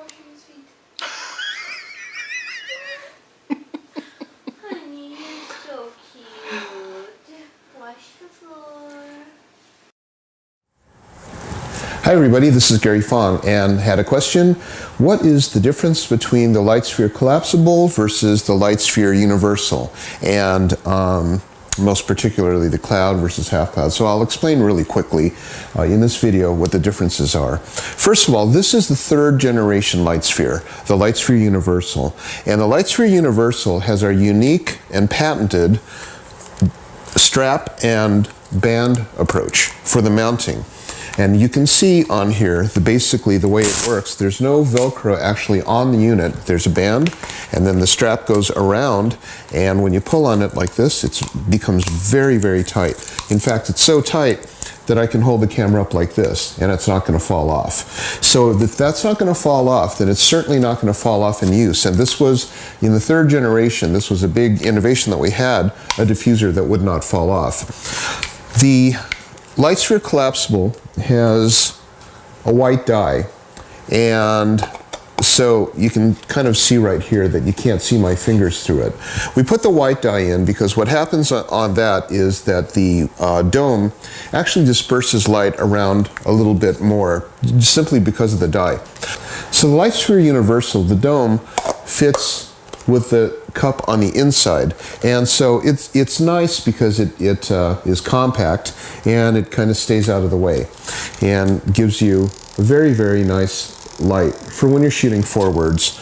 washing his feet. Honey, you're so cute. Wash the floor. Hi everybody, this is Gary Fong and had a question. What is the difference between the LightSphere Collapsible versus the LightSphere Universal? And most particularly the cloud versus half cloud. So I'll explain really quickly in this video what the differences are. First of all, this is the third generation LightSphere, the LightSphere Universal. And the LightSphere Universal has our unique and patented strap and band approach for the mounting. And you can see on here, basically the way it works, there's no Velcro actually on the unit. There's a band, and then the strap goes around, and when you pull on it like this, it becomes very, very tight. In fact, it's so tight that I can hold the camera up like this, and it's not going to fall off. So if that's not going to fall off, then it's certainly not going to fall off in use. And this was, in the third generation, this was a big innovation that we had, a diffuser that would not fall off. The LightSphere Collapsible has a white dye, and so you can kind of see right here that you can't see my fingers through it. We put the white dye in because what happens on that is that the dome actually disperses light around a little bit more simply because of the dye. So the LightSphere Universal, the dome fits with the cup on the inside, and so it's nice because it is compact and it kind of stays out of the way and gives you a very, very nice light for when you're shooting forwards.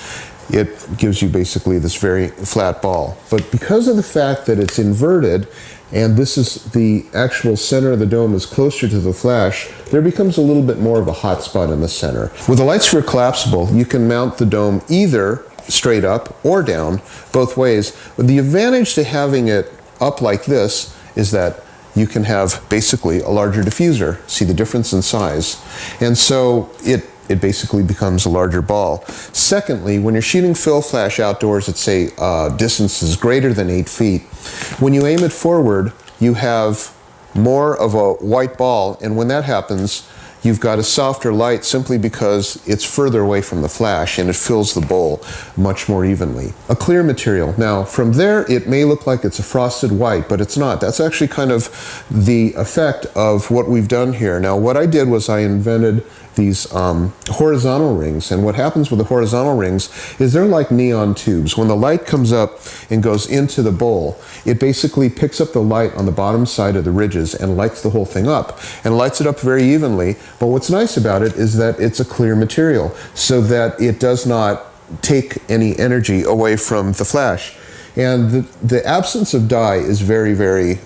It gives you basically this very flat ball, but because of the fact that it's inverted and this is the actual center of the dome is closer to the flash, there becomes a little bit more of a hot spot in the center. With a LightSphere Collapsible, you can mount the dome either straight up or down, both ways. But the advantage to having it up like this is that you can have basically a larger diffuser. See the difference in size. And so it basically becomes a larger ball. Secondly, when you're shooting fill flash outdoors at, say, distances greater than 8 feet, when you aim it forward, you have more of a white ball, and when that happens, you've got a softer light simply because it's further away from the flash and it fills the bowl much more evenly. A clear material. Now, from there, it may look like it's a frosted white, but it's not. That's actually kind of the effect of what we've done here. Now, what I did was I invented these horizontal rings, and what happens with the horizontal rings is they're like neon tubes. When the light comes up and goes into the bowl, it basically picks up the light on the bottom side of the ridges and lights the whole thing up, and lights it up very evenly. But what's nice about it is that it's a clear material, so that it does not take any energy away from the flash. And the absence of dye is very, very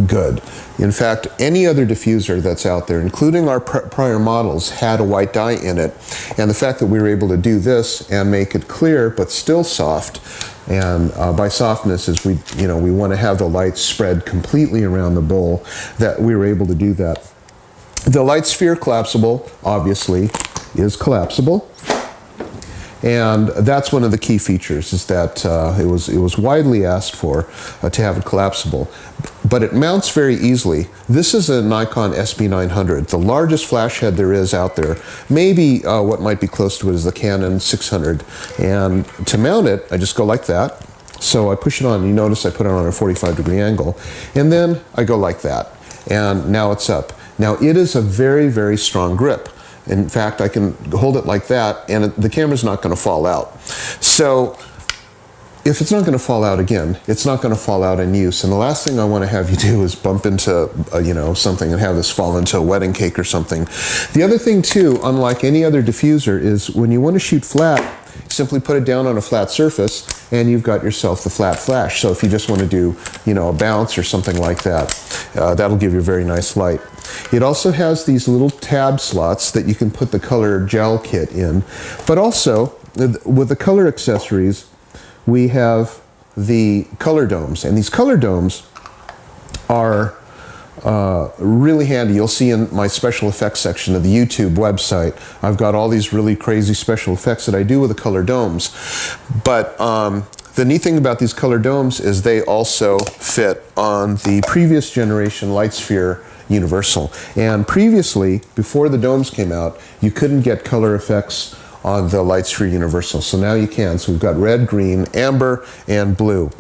good. In fact, any other diffuser that's out there, including our prior models, had a white dye in it. And the fact that we were able to do this and make it clear but still soft, and by softness is we want to have the light spread completely around the bowl, that we were able to do that. The LightSphere Collapsible, obviously, is collapsible. And that's one of the key features, is that it was widely asked for to have it collapsible. But it mounts very easily. This is a Nikon SB900, the largest flash head there is out there. Maybe what might be close to it is the Canon 600. And to mount it, I just go like that. So I push it on, you notice I put it on a 45-degree angle. And then I go like that. And now it's up. Now it is a very, very strong grip. In fact, I can hold it like that and the camera's not going to fall out. So if it's not going to fall out again, it's not going to fall out in use. And the last thing I want to have you do is bump into something and have this fall into a wedding cake or something. The other thing too, unlike any other diffuser, is when you want to shoot flat, simply put it down on a flat surface and you've got yourself the flat flash. So if you just want to do a bounce or something like that, that'll give you a very nice light. It also has these little tab slots that you can put the color gel kit in. But also, with the color accessories, we have the color domes. And these color domes are really handy. You'll see in my special effects section of the YouTube website, I've got all these really crazy special effects that I do with the color domes. But the neat thing about these color domes is they also fit on the previous generation LightSphere Universal. And previously, before the domes came out, you couldn't get color effects on the light sphere universal. So now you can. So we've got red, green, amber, and blue.